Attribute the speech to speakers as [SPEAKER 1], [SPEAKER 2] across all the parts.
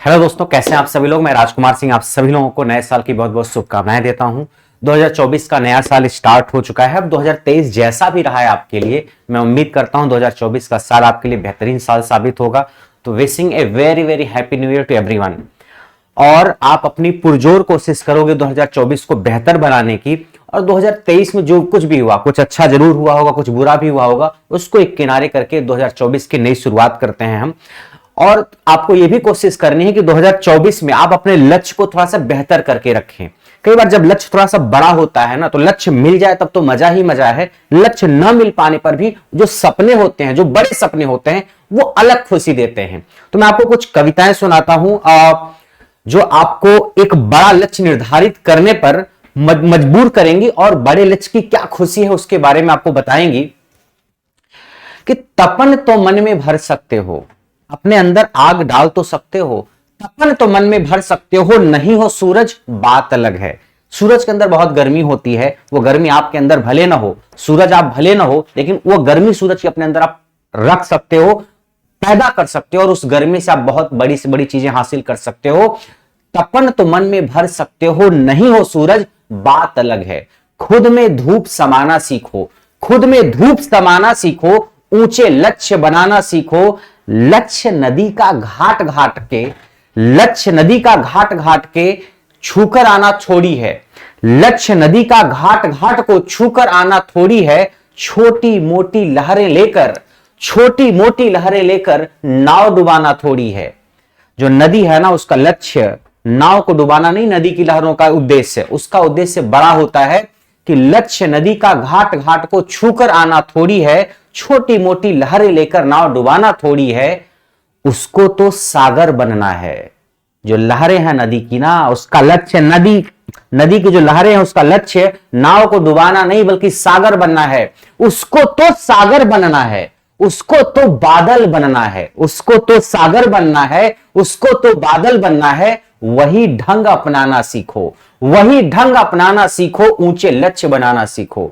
[SPEAKER 1] Hello दोस्तों, कैसे हैं आप सभी लोग। मैं राजकुमार सिंह आप सभी लोगों को नए साल की बहुत बहुत शुभकामनाएं देता हूं। 2024 का नया साल स्टार्ट हो चुका है। अब 2023 जैसा भी रहा है आपके लिए, मैं उम्मीद करता हूं 2024 का साल आपके लिए बेहतरीन साल साबित होगा। तो wishing a very very happy new year to everyone. और आप अपनी पुरजोर कोशिश करोगे 2024 को बेहतर बनाने की। और 2023 में जो कुछ भी हुआ, कुछ अच्छा जरूर हुआ होगा, कुछ बुरा भी हुआ होगा, उसको एक किनारे करके 2024 की नई शुरुआत करते हैं हम। और आपको यह भी कोशिश करनी है कि 2024 में आप अपने लक्ष्य को थोड़ा सा बेहतर करके रखें। कई बार जब लक्ष्य थोड़ा सा बड़ा होता है ना, तो लक्ष्य मिल जाए तब तो मजा ही मजा है। लक्ष्य न मिल पाने पर भी जो सपने होते हैं, जो बड़े सपने होते हैं, वो अलग खुशी देते हैं। तो मैं आपको कुछ कविताएं सुनाता हूं जो आपको एक बड़ा लक्ष्य निर्धारित करने पर मजबूर करेंगी और बड़े लक्ष्य की क्या खुशी है उसके बारे में आपको बताएंगी। कि तपन तो मन में भर सकते हो, अपने अंदर आग डाल तो सकते हो। तपन तो मन में भर सकते हो, नहीं हो सूरज बात अलग है। सूरज के अंदर बहुत गर्मी होती है, वो गर्मी आपके अंदर भले ना हो, सूरज आप भले ना हो, लेकिन वो गर्मी सूरज के अपने अंदर आप रख सकते हो, पैदा कर सकते हो, और उस गर्मी से आप बहुत बड़ी से बड़ी चीजें हासिल कर सकते हो। तपन तो मन में भर सकते हो, नहीं हो सूरज बात अलग है। खुद में धूप समाना सीखो, खुद में धूप समाना सीखो, ऊंचे लक्ष्य बनाना सीखो। लक्ष्य नदी का घाट घाट के, लक्ष्य नदी का घाट घाट के छूकर आना थोड़ी है। लक्ष्य नदी का घाट घाट को छूकर आना थोड़ी है। छोटी मोटी लहरें लेकर, छोटी मोटी लहरें लेकर नाव डुबाना थोड़ी है। जो नदी है ना, उसका लक्ष्य नाव को डुबाना नहीं, नदी की लहरों का उद्देश्य, उसका उद्देश्य बड़ा होता है कि लक्ष्य नदी का घाट घाट को छूकर आना थोड़ी है। छोटी मोटी लहरें लेकर नाव डुबाना थोड़ी है, उसको तो सागर बनना है। जो लहरें हैं नदी की ना, उसका लक्ष्य नदी, नदी की जो लहरें हैं उसका लक्ष्य नाव को डुबाना नहीं बल्कि सागर बनना है। उसको तो सागर बनना है, उसको तो बादल बनना है, उसको तो सागर बनना है, उसको तो बादल बनना है। वही ढंग अपनाना सीखो, वही ढंग अपनाना सीखो, ऊंचे लक्ष्य बनाना सीखो।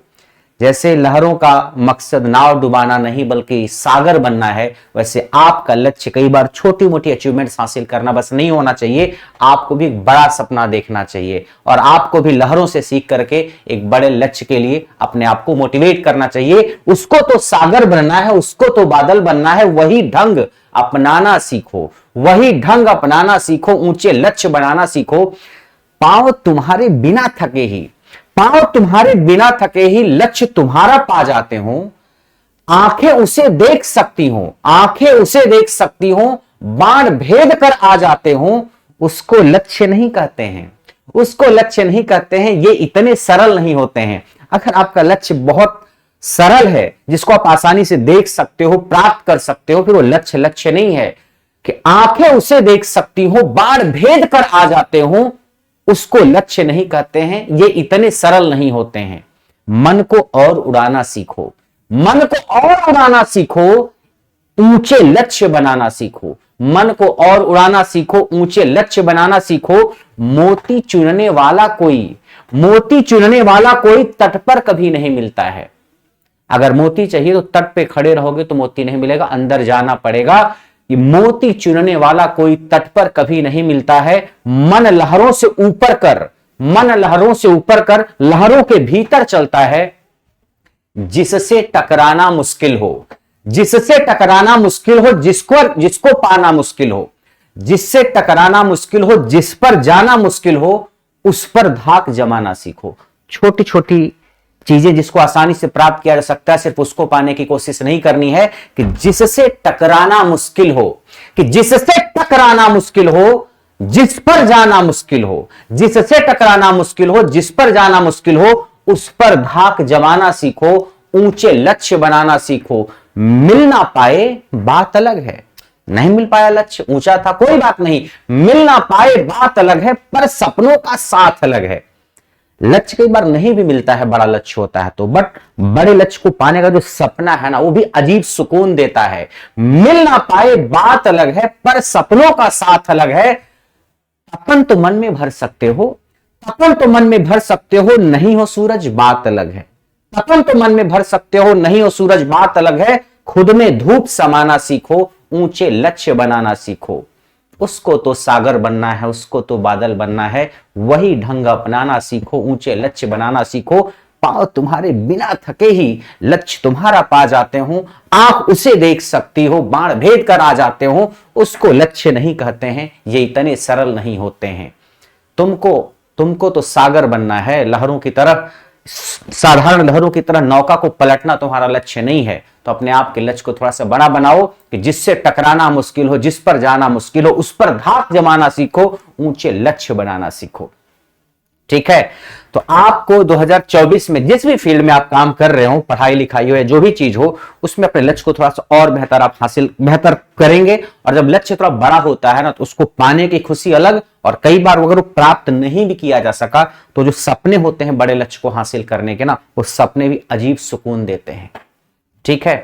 [SPEAKER 1] जैसे लहरों का मकसद नाव डुबाना नहीं बल्कि सागर बनना है, वैसे आपका लक्ष्य कई बार छोटी मोटी अचीवमेंट्स हासिल करना बस नहीं होना चाहिए, आपको भी एक बड़ा सपना देखना चाहिए और आपको भी लहरों से सीख करके एक बड़े लक्ष्य के लिए अपने आप को मोटिवेट करना चाहिए। उसको तो सागर बनना है, उसको तो बादल बनना है। वही ढंग अपनाना सीखो, वही ढंग अपनाना सीखो, ऊंचे लक्ष्य बनाना सीखो। पांव तुम्हारे बिना थके ही, पांव तुम्हारे बिना थके ही लक्ष्य तुम्हारा पा जाते हो। आंखें उसे देख सकती हो, आंखें उसे देख सकती हो, बाण भेद कर आ जाते हो। उसको लक्ष्य नहीं कहते हैं, उसको लक्ष्य नहीं कहते हैं। ये इतने सरल नहीं होते हैं। अगर आपका लक्ष्य बहुत सरल है, जिसको आप आसानी से देख सकते हो, प्राप्त कर सकते हो, फिर वो लक्ष्य लक्ष्य नहीं है। कि आंखें उसे देख सकती हो, बाण भेद कर आ जाते हो, उसको लक्ष्य नहीं कहते हैं। ये इतने सरल नहीं होते हैं। मन को और उड़ाना सीखो, मन को और उड़ाना सीखो, ऊंचे लक्ष्य बनाना सीखो। मन को और उड़ाना सीखो, ऊंचे लक्ष्य बनाना सीखो। मोती चुनने वाला कोई, मोती चुनने वाला कोई तट पर कभी नहीं मिलता है। अगर मोती चाहिए तो तट पे खड़े रहोगे तो मोती नहीं मिलेगा, अंदर जाना पड़ेगा। ये मोती चुनने वाला कोई तट पर कभी नहीं मिलता है। मन लहरों से ऊपर कर, मन लहरों से ऊपर कर, लहरों के भीतर चलता है। जिससे टकराना मुश्किल हो, जिससे टकराना मुश्किल हो, जिसको पाना मुश्किल हो, जिससे टकराना मुश्किल हो, जिस पर जाना मुश्किल हो, उस पर धाक जमाना सीखो। छोटी छोटी चीजें जिसको आसानी से प्राप्त किया जा सकता है, सिर्फ उसको पाने की कोशिश नहीं करनी है। कि जिससे टकराना मुश्किल हो, कि जिससे टकराना मुश्किल हो, जिस पर जाना मुश्किल हो, जिससे टकराना मुश्किल हो, जिस पर जाना मुश्किल हो, उस पर धाक जमाना सीखो, ऊंचे लक्ष्य बनाना सीखो। मिल ना पाए बात अलग है, नहीं मिल पाया लक्ष्य, ऊंचा था कोई बात नहीं, मिल ना पाए बात अलग है, पर सपनों का साथ अलग है। लक्ष्य कई बार नहीं भी मिलता है, बड़ा लक्ष्य होता है तो, बट बड़े लक्ष्य को पाने का जो सपना है ना, वो भी अजीब सुकून देता है। मिल ना पाए बात अलग है, पर सपनों का साथ अलग है। तपन तो मन में भर सकते हो, तपन तो मन में भर सकते हो, नहीं हो सूरज बात अलग है। तपन तो मन में भर सकते हो, नहीं हो सूरज बात अलग है। खुद में धूप समाना सीखो, ऊंचे लक्ष्य बनाना सीखो, उसको तो सागर बनना है, उसको तो बादल बनना है। वही ढंग अपनाना सीखो, ऊंचे लक्ष्य बनाना सीखो। पांव तुम्हारे बिना थके ही लक्ष्य तुम्हारा पा जाते हो। आंख उसे देख सकती हो, बाण भेद कर आ जाते हो, उसको लक्ष्य नहीं कहते हैं। ये इतने सरल नहीं होते हैं। तुमको तुमको तो सागर बनना है, लहरों की तरह, साधारण लहरों की तरह नौका को पलटना तुम्हारा लक्ष्य नहीं है। तो अपने आप के लक्ष्य को थोड़ा सा बड़ा बनाओ कि जिससे टकराना मुश्किल हो, जिस पर जाना मुश्किल हो, उस पर धाक जमाना सीखो, ऊंचे लक्ष्य बनाना सीखो। ठीक है। तो आपको 2024 में जिस भी फील्ड में आप काम कर रहे हो, पढ़ाई लिखाई हो या जो भी चीज हो, उसमें अपने लक्ष्य को थोड़ा सा और बेहतर आप बेहतर करेंगे। और जब लक्ष्य थोड़ा बड़ा होता है ना, तो उसको पाने की खुशी अलग। और कई बार अगर वो प्राप्त नहीं भी किया जा सका, तो जो सपने होते हैं बड़े लक्ष्य को हासिल करने के ना, वो सपने भी अजीब सुकून देते हैं। ठीक है।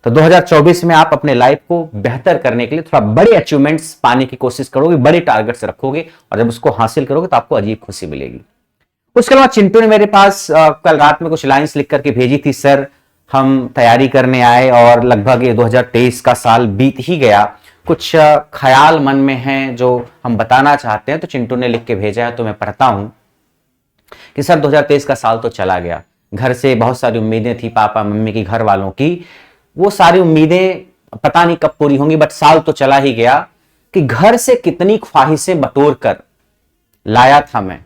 [SPEAKER 1] तो 2024 में आप अपने लाइफ को बेहतर करने के लिए थोड़ा बड़े अचीवमेंट्स पाने की कोशिश करोगे, बड़े टारगेट्स रखोगे, और जब उसको हासिल करोगे तो आपको अजीब खुशी मिलेगी। उसके अलावा चिंटू ने मेरे पास कल रात में कुछ लाइंस लिख करके भेजी थी। सर, हम तैयारी करने आए और लगभग ये 2023 का साल बीत ही गया, कुछ ख्याल मन में हैं जो हम बताना चाहते हैं। तो चिंटू ने लिख के भेजा है, तो मैं पढ़ता हूं कि सर 2023 का साल तो चला गया, घर से बहुत सारी उम्मीदें थी, पापा मम्मी की, घर वालों की, वो सारी उम्मीदें पता नहीं कब पूरी होंगी, बट साल तो चला ही गया। कि घर से कितनी ख्वाहिशें बटोर कर लाया था मैं,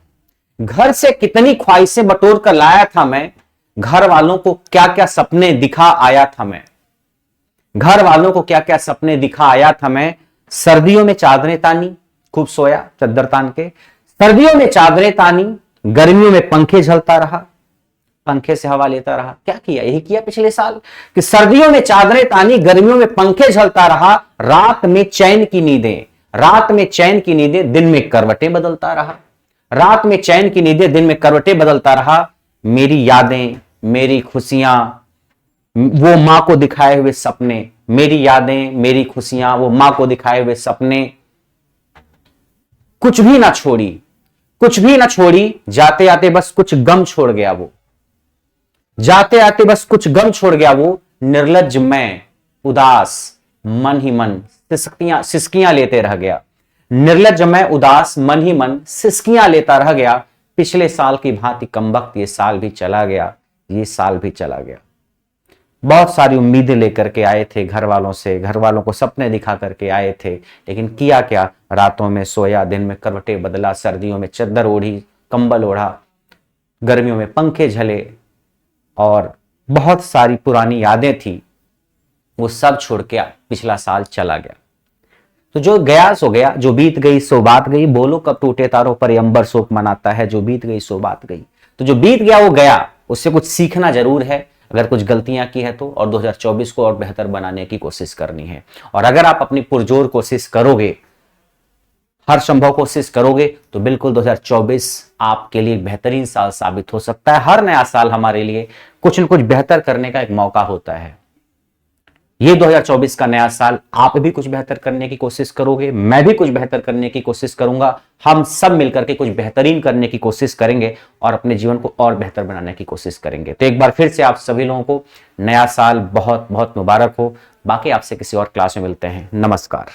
[SPEAKER 1] घर से कितनी ख्वाहिशें बटोर कर लाया था मैं, घर वालों को क्या क्या सपने दिखा आया था मैं, घर वालों को क्या क्या सपने दिखा आया था मैं। सर्दियों में चादरें तानी, खूब सोया चद्दर तान के, सर्दियों में चादरें तानी, गर्मियों में पंखे झलता रहा, पंखे से हवा लेता रहा। क्या किया? यही किया पिछले साल कि सर्दियों में चादरें तानी, गर्मियों में पंखे झलता रहा, रात में चैन की नींदें, रात में चैन की नींदें, दिन में करवटें बदलता रहा, रात में चैन की नींदें, दिन में करवटें बदलता रहा। मेरी यादें, मेरी खुशियां, वो मां को दिखाए हुए सपने, मेरी यादें, मेरी खुशियां, वो मां को दिखाए हुए सपने, कुछ भी ना छोड़ी, कुछ भी ना छोड़ी, जाते आते बस कुछ गम छोड़ गया वो, जाते आते बस कुछ गम छोड़ गया वो। निर्लज्ज मैं उदास मन ही मन सिसकियां लेते रह गया, निर्लज्ज मैं उदास मन ही मन सिसकियां लेता रह गया। पिछले साल की भांति कमबख्त ये साल भी चला गया, ये साल भी चला गया। बहुत सारी उम्मीदें लेकर के आए थे घर वालों से, घर वालों को सपने दिखा करके आए थे, लेकिन किया क्या? रातों में सोया, दिन में करवटें बदला, सर्दियों में चद्दर ओढ़ी, कंबल ओढ़ा, गर्मियों में पंखे झले, और बहुत सारी पुरानी यादें थी, वो सब छोड़ के पिछला साल चला गया। तो जो गया सो गया, जो बीत गई सो बात गई, बोलो कब टूटे तारों पर अंबर शोक मनाता है, जो बीत गई सो बात गई। तो जो बीत गया वो गया, उससे कुछ सीखना जरूर है, अगर कुछ गलतियां की है तो, और 2024 को और बेहतर बनाने की कोशिश करनी है। और अगर आप अपनी पुरजोर कोशिश करोगे, हर संभव कोशिश करोगे, तो बिल्कुल 2024 आपके लिए बेहतरीन साल साबित हो सकता है। हर नया साल हमारे लिए कुछ न कुछ बेहतर करने का एक मौका होता है। ये 2024 का नया साल आप भी कुछ बेहतर करने की कोशिश करोगे, मैं भी कुछ बेहतर करने की कोशिश करूंगा, हम सब मिलकर के कुछ बेहतरीन करने की कोशिश करेंगे और अपने जीवन को और बेहतर बनाने की कोशिश करेंगे। तो एक बार फिर से आप सभी लोगों को नया साल बहुत बहुत मुबारक हो। बाकी आपसे किसी और क्लास में मिलते हैं। नमस्कार।